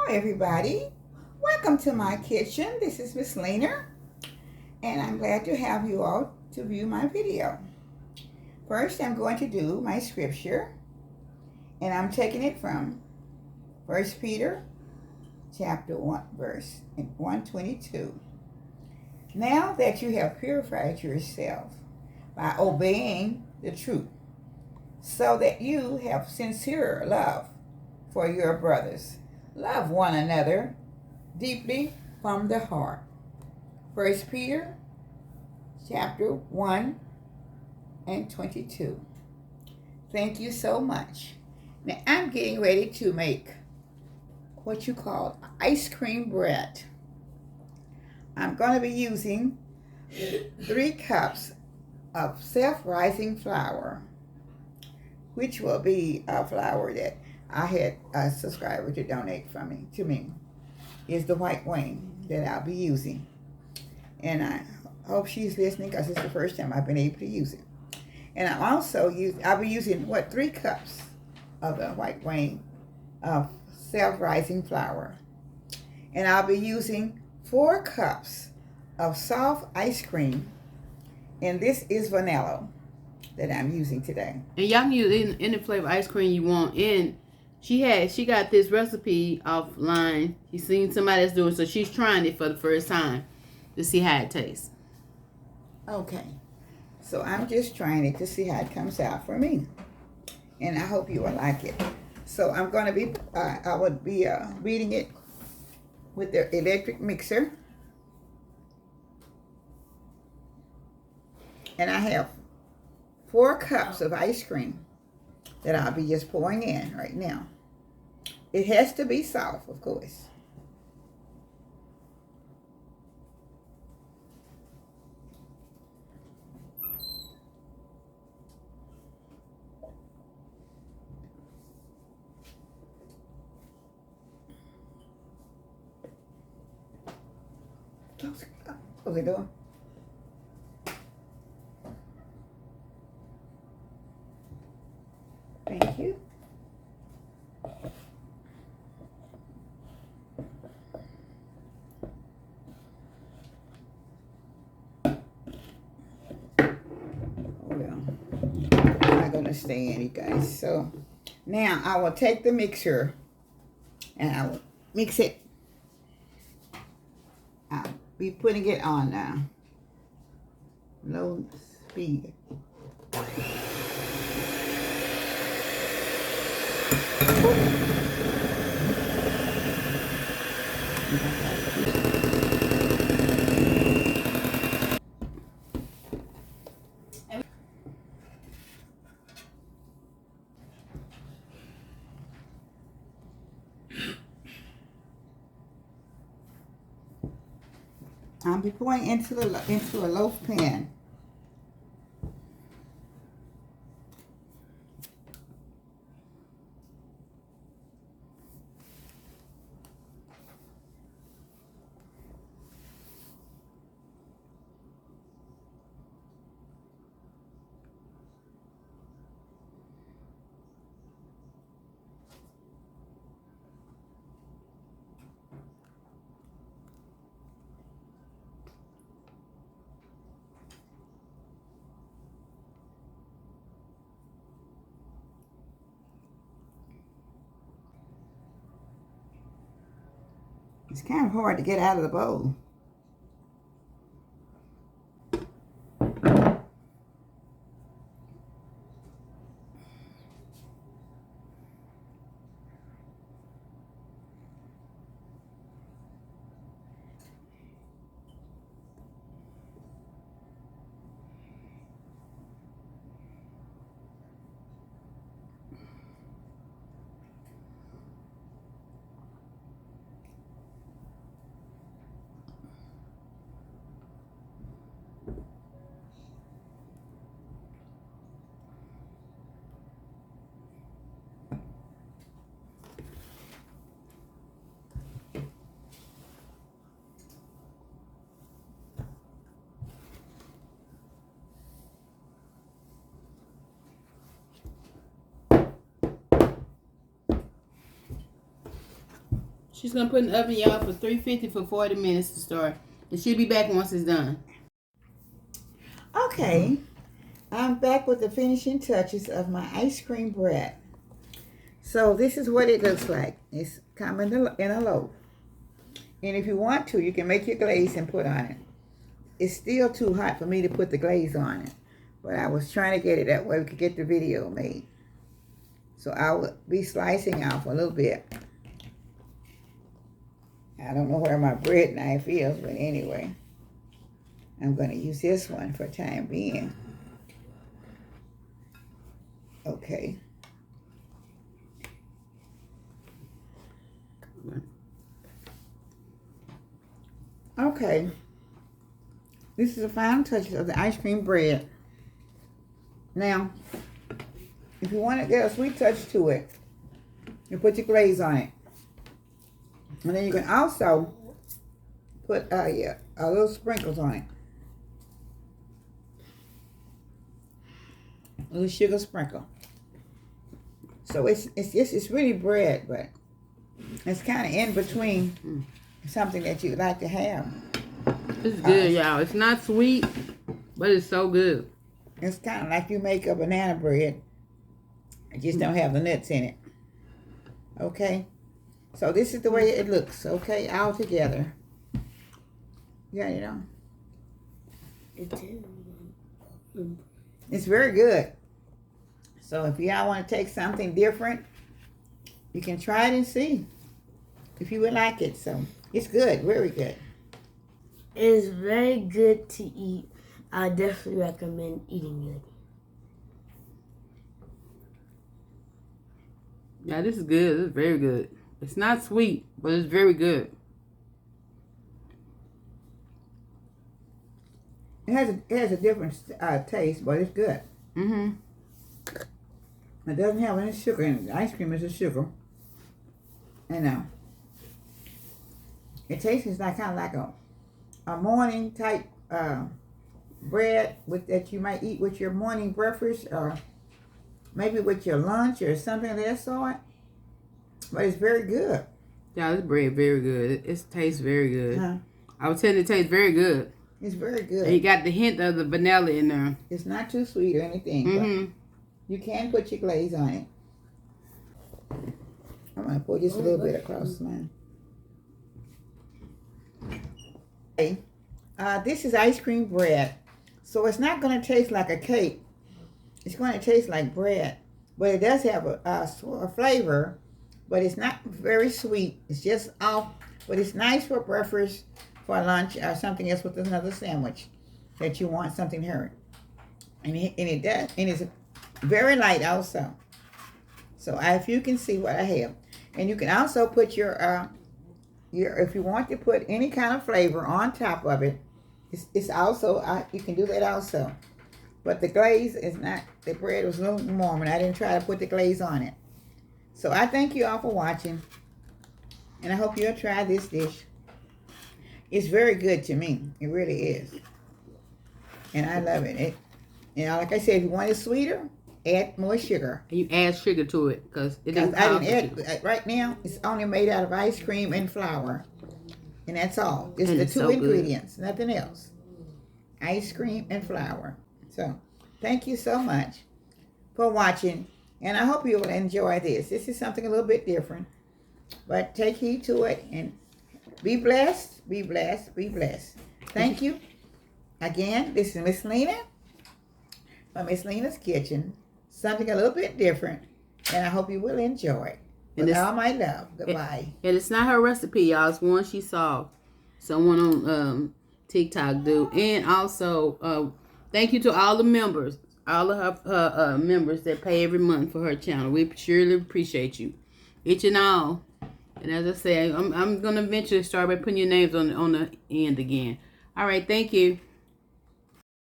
everybody. Welcome to my kitchen. This is Miss Lena, and I'm glad to have you all to view my video. First, I'm going to do my scripture, and I'm taking it from 1 Peter chapter 1, verse 122. Now that you have purified yourself by obeying the truth, so that you have sincere love for your brothers, love one another deeply from the heart. 1 Peter chapter 1 and 22. Thank you so much. Now I'm getting ready to make what you call ice cream bread. I'm going to be using 3 cups of self-rising flour, which will be a flour that I had a subscriber to donate to me. Is the white wing that I'll be using. And I hope she's listening because it's the first time I've been able to use it. And I'll be using 3 cups of the white wing of self-rising flour. And I'll be using 4 cups of soft ice cream. And this is vanilla that I'm using today. And y'all can use any flavor ice cream you want. And she got this recipe offline. She's seen somebody else do it, so she's trying it for the first time to see how it tastes. Okay, so I'm just trying it to see how it comes out for me, and I hope you will like it. So I'm going to be, I would be beating it with the electric mixer, and I have 4 cups of ice cream that I'll be just pouring in right now. It has to be soft, of course. Close the door. Thank you. Not gonna stay in, you guys. So now I will take the mixer and I will mix it. I'll be putting it on low speed. I'll be pouring into a loaf pan. It's kind of hard to get out of the bowl. She's gonna put in the oven, y'all, for 350 for 40 minutes to start. And she'll be back once it's done. Okay, I'm back with the finishing touches of my ice cream bread. So this is what it looks like. It's coming in a loaf. And if you want to, you can make your glaze and put on it. It's still too hot for me to put the glaze on it. But I was trying to get it that way we could get the video made. So I will be slicing off a little bit. I don't know where my bread knife is, but anyway. I'm going to use this one for time being. Okay. Okay. This is the final touches of the ice cream bread. Now, if you want to get a sweet touch to it, you put your glaze on it. And then you can also put a little sprinkles on it. A little sugar sprinkle. So it's really bread, but it's kind of in between something that you'd like to have. It's good, y'all. It's not sweet, but it's so good. It's kind of like you make a banana bread. It just don't have the nuts in it. Okay? So this is the way it looks, okay? All together. You got it on? It's very good. So if y'all want to take something different, you can try it and see if you would like it. So it's good, very good. It's very good to eat. I definitely recommend eating it. Yeah, this is good. This is very good. It's not sweet, but it's very good. It has a different taste, but it's good. Mm-hmm. It doesn't have any sugar in it. Ice cream is a sugar. And it tastes like kind of like a morning type bread that you might eat with your morning breakfast or maybe with your lunch or something of that sort. But it's very good. Yeah, this bread very good. It tastes very good. Uh-huh. I would tell you it tastes very good. It's very good. And you got the hint of the vanilla in there. It's not too sweet or anything. Mm-hmm. But you can put your glaze on it. I'm going to pour just a little bit across mine. Okay. This is ice cream bread. So it's not going to taste like a cake. It's going to taste like bread. But it does have a flavor. But it's not very sweet. It's just off. But it's nice for breakfast, for lunch, or something else with another sandwich that you want something hard. And it does. And it's very light also. So if you can see what I have. And you can also put your if you want to put any kind of flavor on top of it, it's also, you can do that also. But the glaze is not, the bread was a little warm and I didn't try to put the glaze on it. So I thank you all for watching. And I hope you'll try this dish. It's very good to me. It really is. And I love it. Like I said, if you want it sweeter, add more sugar. You add sugar to it because it doesn't I didn't add, right now, it's only made out of ice cream and flour. And that's all. It's the two ingredients, nothing else. Ice cream and flour. So, thank you so much for watching. And I hope you will enjoy this. This is something a little bit different. But take heed to it and be blessed, be blessed, be blessed. Thank you. Again, this is Miss Lena from Miss Lena's Kitchen. Something a little bit different. And I hope you will enjoy it. With all my love. Goodbye. And it's not her recipe, y'all. It's one she saw someone on TikTok do. And also, thank you to all the members. All of her members that pay every month for her channel. We surely appreciate you. Each and all. And as I say, I'm going to eventually start by putting your names on the end again. All right. Thank you.